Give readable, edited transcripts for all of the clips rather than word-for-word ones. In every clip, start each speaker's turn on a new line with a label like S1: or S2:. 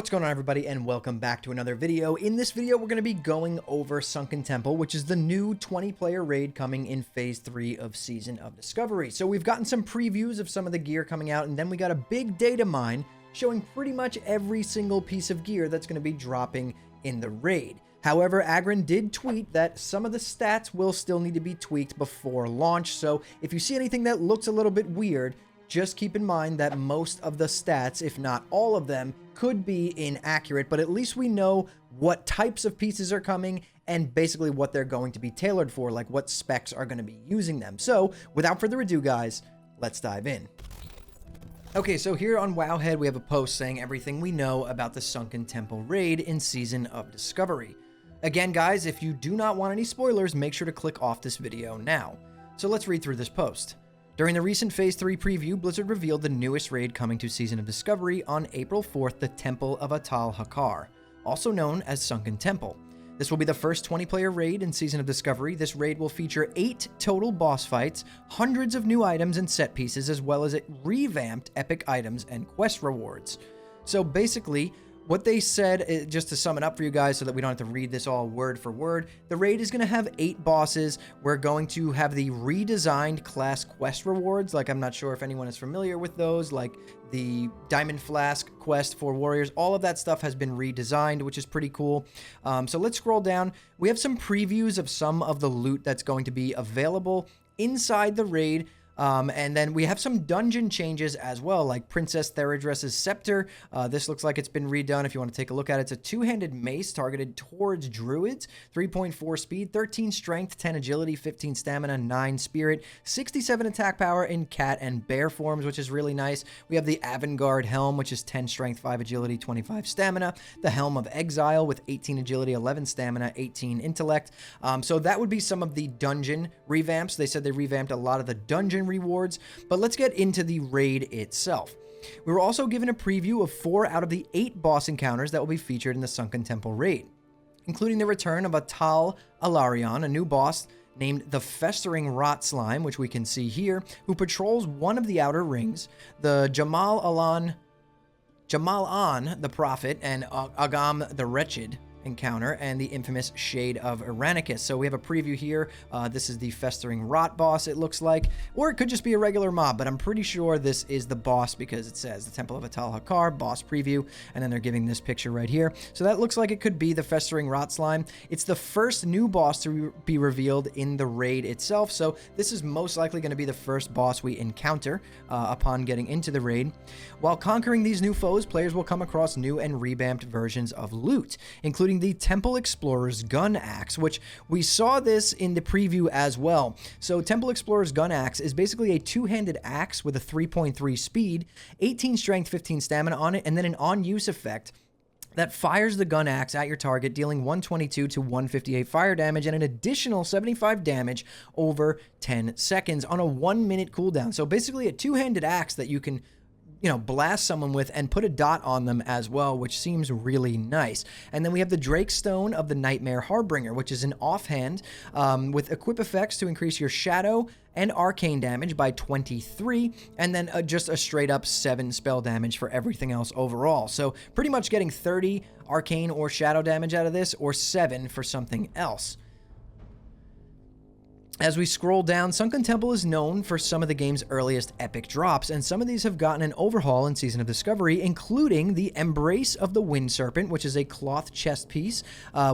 S1: What's going on, everybody, and welcome back to another video. In this video, we're going to be going over Sunken Temple, which is the new 20-player raid coming in Phase 3 of Season of Discovery. So we've gotten some previews of some of the gear coming out, and then we got a big data mine showing pretty much every single piece of gear that's going to be dropping in the raid. However, Agron did tweet that some of the stats will still need to be tweaked before launch, so if you see anything that looks a little bit weird, just keep in mind that most of the stats, if not all of them, could be inaccurate, but at least we know what types of pieces are coming and basically what they're going to be tailored for, like what specs are going to be using them. So, without further ado, guys, let's dive in. Okay, so here on Wowhead, we have a post saying everything we know about the Sunken Temple raid in Season of Discovery. Again, guys, if you do not want any spoilers, make sure to click off this video now. So let's read through this post. During the recent Phase 3 preview, Blizzard revealed the newest raid coming to Season of Discovery on April 4th, the Temple of Atal Hakar, also known as Sunken Temple. This will be the first 20-player raid in Season of Discovery. This raid will feature 8 total boss fights, hundreds of new items and set pieces, as well as revamped epic items and quest rewards. So basically, what they said, just to sum it up for you guys so that we don't have to read this all word for word, the raid is going to have 8 bosses. We're going to have the redesigned class quest rewards. Like, I'm not sure if anyone is familiar with those, like the Diamond Flask quest for warriors. All of that stuff has been redesigned, which is pretty cool. So let's scroll down. We have some previews of some of the loot that's going to be available inside the raid. And then we have some dungeon changes as well, like Princess Theradress's Scepter. This looks like it's been redone. If you want to take a look at it, it's a two-handed mace targeted towards druids, 3.4 speed, 13 strength, 10 agility, 15 stamina, 9 spirit, 67 attack power in cat and bear forms, which is really nice. We have the Avant-Garde Helm, which is 10 strength, 5 agility, 25 stamina. The Helm of Exile with 18 agility, 11 stamina, 18 intellect. So that would be some of the dungeon revamps. They said they revamped a lot of the dungeon rewards, but let's get into the raid itself. We were also given a preview of 4 out of the 8 boss encounters that will be featured in the Sunken Temple raid, including the return of Atal Alarion, a new boss named the Festering Rot Slime, which we can see here, who patrols one of the outer rings, the Jamal An the Prophet, and Agam the Wretched encounter, and the infamous Shade of Iranicus. So we have a preview here. This is the Festering Rot boss, it looks like, or it could just be a regular mob, but I'm pretty sure this is the boss because it says the Temple of Atal Hakar boss preview, and then they're giving this picture right here. So that looks like it could be the Festering Rot Slime. It's the first new boss to be revealed in the raid itself, so this is most likely going to be the first boss we encounter upon getting into the raid. While conquering these new foes, players will come across new and revamped versions of loot, including the Temple Explorer's Gun Axe, which we saw this in the preview as well. So Temple Explorer's Gun Axe is basically a two-handed axe with a 3.3 speed, 18 strength, 15 stamina on it, and then an on-use effect that fires the gun axe at your target, dealing 122 to 158 fire damage and an additional 75 damage over 10 seconds on a 1-minute cooldown. So basically a two-handed axe that you can, blast someone with and put a dot on them as well, which seems really nice. And then we have the Drake Stone of the Nightmare Harbinger, which is an offhand with equip effects to increase your shadow and arcane damage by 23, and then just a straight up 7 spell damage for everything else overall. So pretty much getting 30 arcane or shadow damage out of this, or 7 for something else. As we scroll down, Sunken Temple is known for some of the game's earliest epic drops, and some of these have gotten an overhaul in Season of Discovery, including the Embrace of the Wind Serpent, which is a cloth chest piece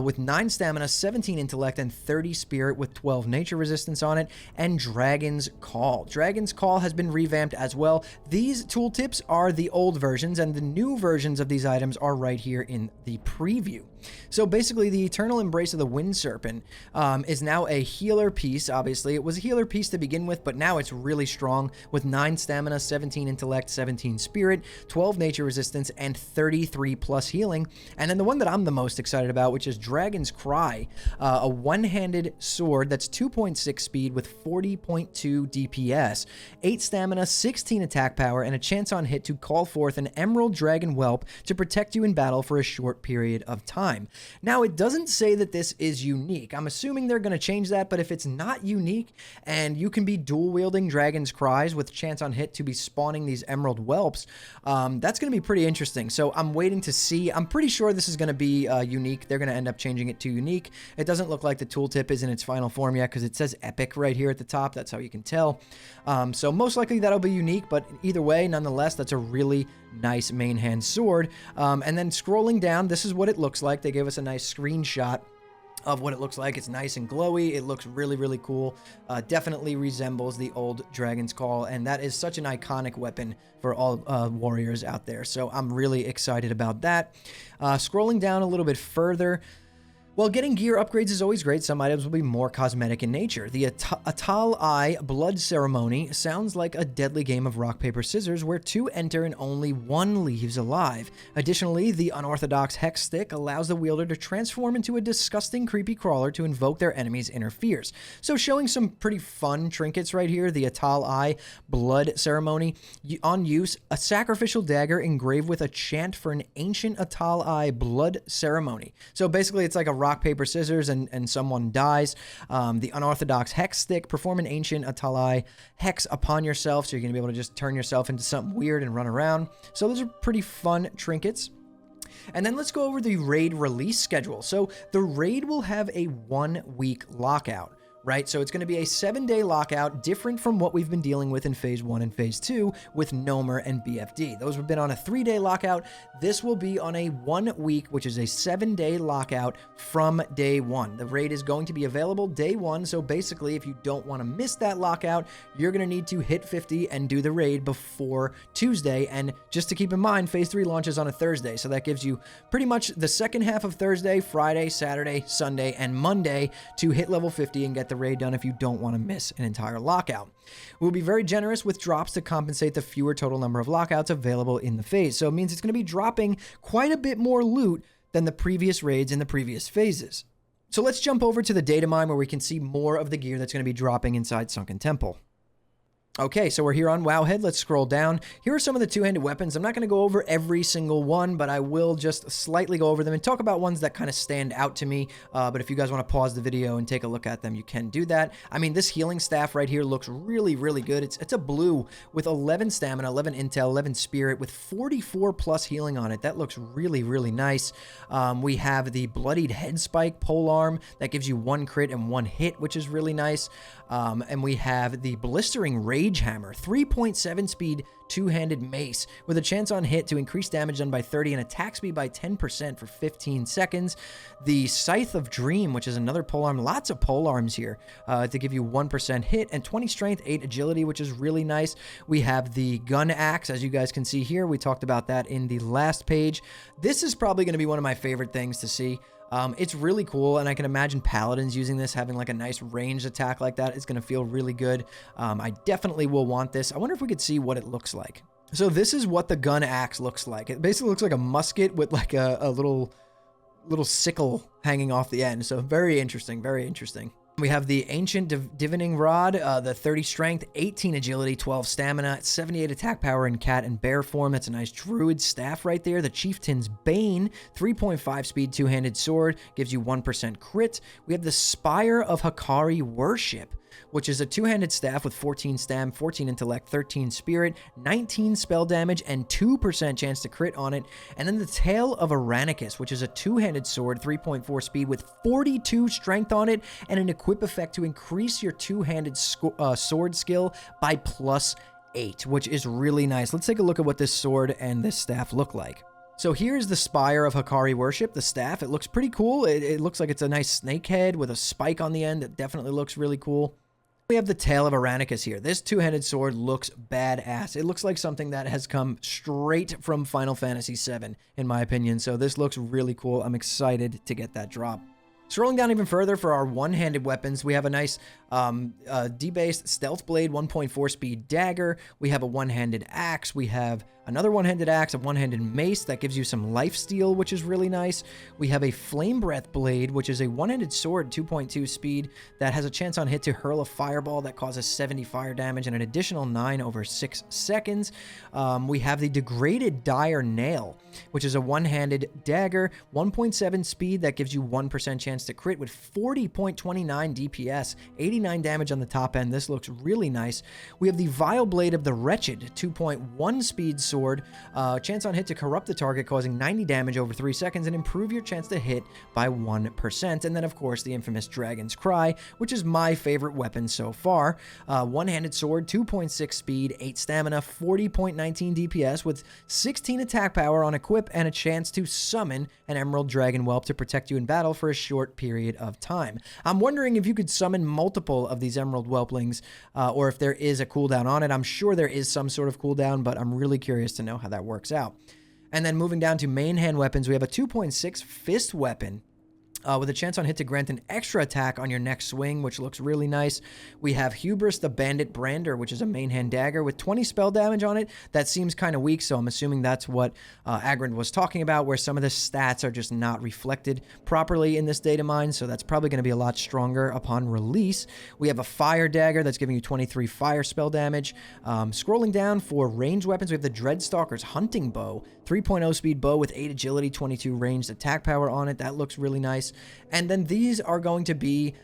S1: with 9 stamina, 17 intellect, and 30 spirit with 12 nature resistance on it, and Dragon's Call. Dragon's Call has been revamped as well. These tooltips are the old versions, and the new versions of these items are right here in the preview. So basically, the Eternal Embrace of the Wind Serpent is now a healer piece. Obviously, it was a healer piece to begin with, but now it's really strong with 9 stamina, 17 intellect, 17 spirit, 12 nature resistance, and 33 plus healing. And then the one that I'm the most excited about, which is Dragon's Cry, a one-handed sword that's 2.6 speed with 40.2 DPS, 8 stamina, 16 attack power, and a chance on hit to call forth an Emerald Dragon Whelp to protect you in battle for a short period of time. Now, it doesn't say that this is unique. I'm assuming they're going to change that, but if it's not not unique, and you can be dual wielding Dragon's Cries with chance on hit to be spawning these Emerald Whelps. That's going to be pretty interesting. So I'm waiting to see. I'm pretty sure this is going to be unique. They're going to end up changing it to unique. It doesn't look like the tooltip is in its final form yet because it says epic right here at the top. That's how you can tell. So most likely that'll be unique, but either way, nonetheless, that's a really nice main hand sword. And then scrolling down, this is what it looks like. They gave us a nice screenshot of what it looks like. It's nice and glowy. It looks really, really cool. Definitely resembles the old Dragon's Call, and that is such an iconic weapon for all warriors out there. So I'm really excited about that. Scrolling down a little bit further, while getting gear upgrades is always great, some items will be more cosmetic in nature. The Atal Eye Blood Ceremony sounds like a deadly game of rock, paper, scissors where 2 enter and only 1 leaves alive. Additionally, the unorthodox Hex Stick allows the wielder to transform into a disgusting, creepy crawler to invoke their enemy's inner fears. So showing some pretty fun trinkets right here. The Atal Eye Blood Ceremony. On use, a sacrificial dagger engraved with a chant for an ancient Atal Eye Blood Ceremony. So basically, it's like a rock, paper, scissors, and someone dies. The unorthodox Hex Stick, perform an ancient Atal Eye hex upon yourself, so you're going to be able to just turn yourself into something weird and run around. So those are pretty fun trinkets. And then let's go over the raid release schedule. So the raid will have a 1-week lockout, right? So it's going to be a 7-day lockout, different from what we've been dealing with in Phase 1 and Phase 2 with Nomer and BFD. Those have been on a 3-day lockout. This will be on a 1-week, which is a 7-day lockout from day 1. The raid is going to be available day 1, so basically, if you don't want to miss that lockout, you're going to need to hit 50 and do the raid before Tuesday. And just to keep in mind, Phase 3 launches on a Thursday, so that gives you pretty much the second half of Thursday, Friday, Saturday, Sunday, and Monday to hit level 50 and get the raid done if you don't want to miss an entire lockout. We'll be very generous with drops to compensate the fewer total number of lockouts available in the phase. So it means it's going to be dropping quite a bit more loot than the previous raids in the previous phases. So let's jump over to the data mine where we can see more of the gear that's going to be dropping inside Sunken Temple. Okay, so we're here on Wowhead. Let's scroll down. Here are some of the two-handed weapons. I'm not going to go over every single one, but I will just slightly go over them and talk about ones that kind of stand out to me. But if you guys want to pause the video and take a look at them, you can do that. I mean, this healing staff right here looks really, really good. It's a blue with 11 stamina, 11 intel, 11 spirit with 44 plus healing on it. That looks really, really nice. We have the bloodied head spike polearm that gives you 1 crit and 1 hit, which is really nice. And we have the blistering rage hammer, 3.7 speed two-handed mace with a chance on hit to increase damage done by 30 and attack speed by 10% for 15 seconds. The Scythe of Dream, which is another polearm, lots of polearms here to give you 1% hit and 20 strength, 8 agility, which is really nice. We have the gun axe, as you guys can see here. We talked about that in the last page. This is probably going to be one of my favorite things to see. It's really cool, and I can imagine paladins using this, having like a nice ranged attack like that. It's going to feel really good. I definitely will want this. I wonder if we could see what it looks like. So this is what the gun axe looks like. It basically looks like a musket with like a little sickle hanging off the end. So very interesting, very interesting. We have the Ancient Divining Rod, the 30 strength, 18 agility, 12 stamina, 78 attack power in cat and bear form. That's a nice druid staff right there. The Chieftain's Bane, 3.5 speed, two-handed sword, gives you 1% crit. We have the Spire of Hakari Worship, which is a two-handed staff with 14 stam, 14 intellect, 13 spirit, 19 spell damage, and 2% chance to crit on it. And then the Tail of Aranicus, which is a two-handed sword, 3.4 speed with 42 strength on it, and an equip effect to increase your two-handed sword skill by +8, which is really nice. Let's take a look at what this sword and this staff look like. So here's the Spire of Hakari Worship, the staff. It looks pretty cool. It looks like it's a nice snake head with a spike on the end. It definitely looks really cool. We have the Tail of Aranicus here. This two-handed sword looks badass. It looks like something that has come straight from Final Fantasy VII, in my opinion. So this looks really cool. I'm excited to get that drop. Scrolling down even further for our one-handed weapons, we have a nice debased Stealth Blade 1.4 speed dagger. We have a one-handed axe. We have another one-handed axe, a one-handed mace that gives you some lifesteal, which is really nice. We have a flame breath blade, which is a one-handed sword, 2.2 speed, that has a chance on hit to hurl a fireball that causes 70 fire damage and an additional 9 over 6 seconds. We have the degraded dire nail, which is a one-handed dagger, 1.7 speed that gives you 1% chance to crit with 40.29 DPS, 89 damage on the top end. This looks really nice. We have the vile blade of the wretched, 2.1 speed sword, chance on hit to corrupt the target, causing 90 damage over 3 seconds and improve your chance to hit by 1%. And then, of course, the infamous Dragon's Cry, which is my favorite weapon so far. One-handed sword, 2.6 speed, 8 stamina, 40.19 DPS with 16 attack power on equip and a chance to summon an Emerald Dragon Whelp to protect you in battle for a short period of time. I'm wondering if you could summon multiple of these Emerald Whelplings, or if there is a cooldown on it. I'm sure there is some sort of cooldown, but I'm really curious to know how that works out. And then moving down to main hand weapons, we have a 2.6 fist weapon, with a chance on hit to grant an extra attack on your next swing, which looks really nice. We have Hubris the Bandit Brander, which is a main hand dagger with 20 spell damage on it. That seems kind of weak, so I'm assuming that's what Agrind was talking about, where some of the stats are just not reflected properly in this data mine, so that's probably going to be a lot stronger upon release. We have a Fire Dagger that's giving you 23 fire spell damage. Scrolling down for ranged weapons, we have the Dreadstalker's Hunting Bow, 3.0 speed bow with 8 agility, 22 ranged attack power on it. That looks really nice. And then these are going to be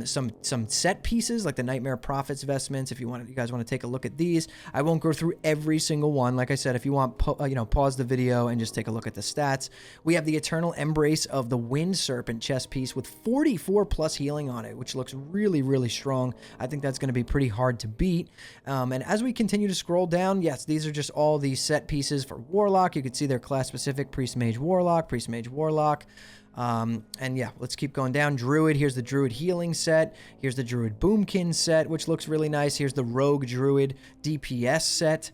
S1: some set pieces like the Nightmare Prophet's vestments. If you guys want to take a look at these, I won't go through every single one. Like I said, if you want, pause the video and just take a look at the stats. We have the Eternal Embrace of the Wind Serpent chest piece with 44 plus healing on it, which looks really, really strong. I think that's going to be pretty hard to beat. And as we continue to scroll down, yes, these are just all the set pieces for Warlock. You can see they're class specific: Priest, Mage, Warlock, Priest, Mage, Warlock. And yeah, let's keep going down. Druid, here's the Druid healing set. Here's the Druid Boomkin set, which looks really nice. Here's the Rogue Druid DPS set,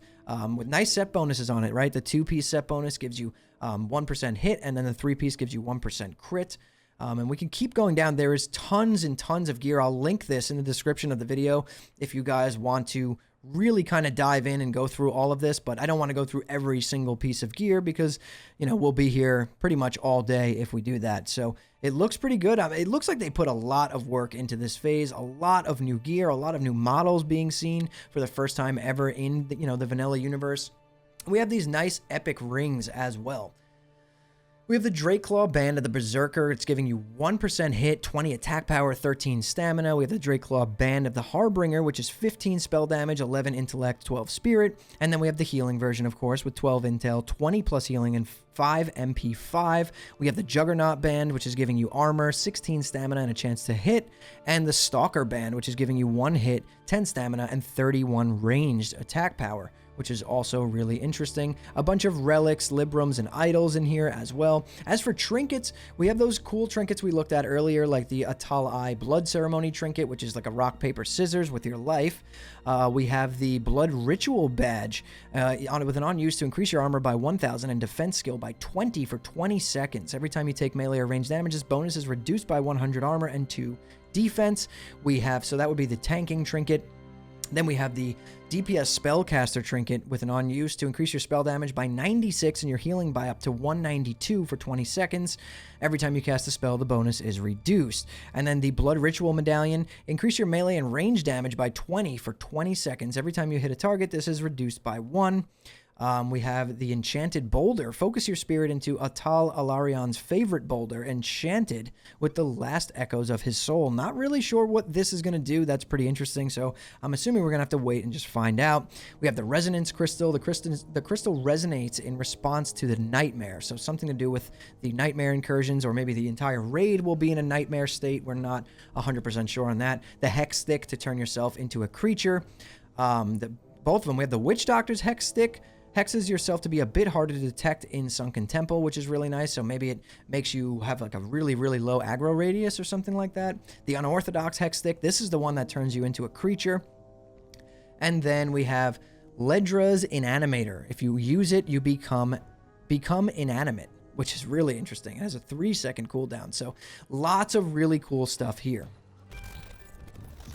S1: with nice set bonuses on it, right? The 2-piece set bonus gives you 1% hit, and then the 3-piece gives you 1% crit. And we can keep going down. There is tons and tons of gear. I'll link this in the description of the video if you guys want to really kind of dive in and go through all of this, but I don't want to go through every single piece of gear because, we'll be here pretty much all day if we do that. So it looks pretty good. It looks like they put a lot of work into this phase, a lot of new gear, a lot of new models being seen for the first time ever in the vanilla universe. We have these nice epic rings as well. We have the Drakeclaw Band of the Berserker. It's giving you 1% hit, 20 attack power, 13 stamina. We have the Drakeclaw Band of the Harbinger, which is 15 spell damage, 11 intellect, 12 spirit. And then we have the healing version, of course, with 12 intel, 20 plus healing, and 5 MP5. We have the Juggernaut Band, which is giving you armor, 16 stamina, and a chance to hit. And the Stalker Band, which is giving you 1 hit, 10 stamina, and 31 ranged attack power, which is also really interesting. A bunch of relics, librams, and idols in here as well. As for trinkets, we have those cool trinkets we looked at earlier, like the Atal Eye Blood Ceremony trinket, which is like a rock, paper, scissors with your life. We have the Blood Ritual Badge with an on use to increase your armor by 1,000 and defense skill by 20 for 20 seconds. Every time you take melee or ranged damage, this bonus is reduced by 100 armor and 2 defense. So that would be the tanking trinket. Then we have the DPS Spellcaster trinket with an on use to increase your spell damage by 96 and your healing by up to 192 for 20 seconds. Every time you cast a spell, the bonus is reduced. And then the Blood Ritual Medallion, increase your melee and range damage by 20 for 20 seconds. Every time you hit a target, this is reduced by 1. We have the Enchanted Boulder. Focus your spirit into Atal Alarion's favorite boulder, enchanted with the last echoes of his soul. Not really sure what this is going to do. That's pretty interesting, so I'm assuming we're going to have to wait and just find out. We have the Resonance Crystal. The crystal resonates in response to the nightmare, so something to do with the nightmare incursions, or maybe the entire raid will be in a nightmare state. We're not 100% sure on that. The Hex Stick to turn yourself into a creature. Both of them. We have the Witch Doctor's Hex Stick. Hexes yourself to be a bit harder to detect in Sunken Temple, which is really nice. So maybe it makes you have like a really, really low aggro radius or something like that. The Unorthodox Hex Stick. This is the one that turns you into a creature. And then we have Ledra's Inanimator. If you use it, you become inanimate, which is really interesting. It has a 3-second cooldown. So lots of really cool stuff here.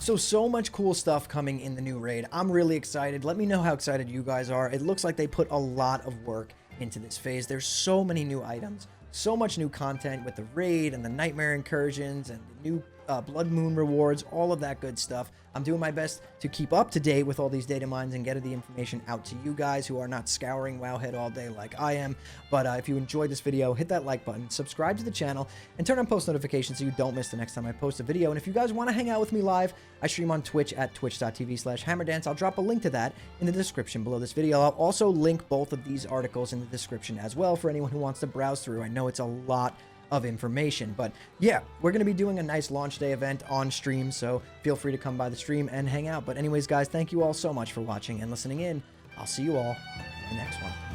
S1: So much cool stuff coming in the new raid. I'm really excited. Let me know how excited you guys are. It looks like they put a lot of work into this phase. There's so many new items, so much new content with the raid and the nightmare incursions and the new blood moon rewards, all of that good stuff. I'm doing my best to keep up to date with all these data mines and get the information out to you guys who are not scouring Wowhead all day like I am. But if you enjoyed this video, hit that like button, subscribe to the channel, and turn on post notifications so you don't miss the next time I post a video. And if you guys want to hang out with me live, I stream on Twitch at twitch.tv/hammerdance. I'll drop a link to that in the description below this video. I'll also link both of these articles in the description as well for anyone who wants to browse through. I know it's a lot of information, but yeah, we're going to be doing a nice launch day event on stream, so feel free to come by the stream and hang out. But anyways, guys, thank you all so much for watching and listening in. I'll see you all in the next one.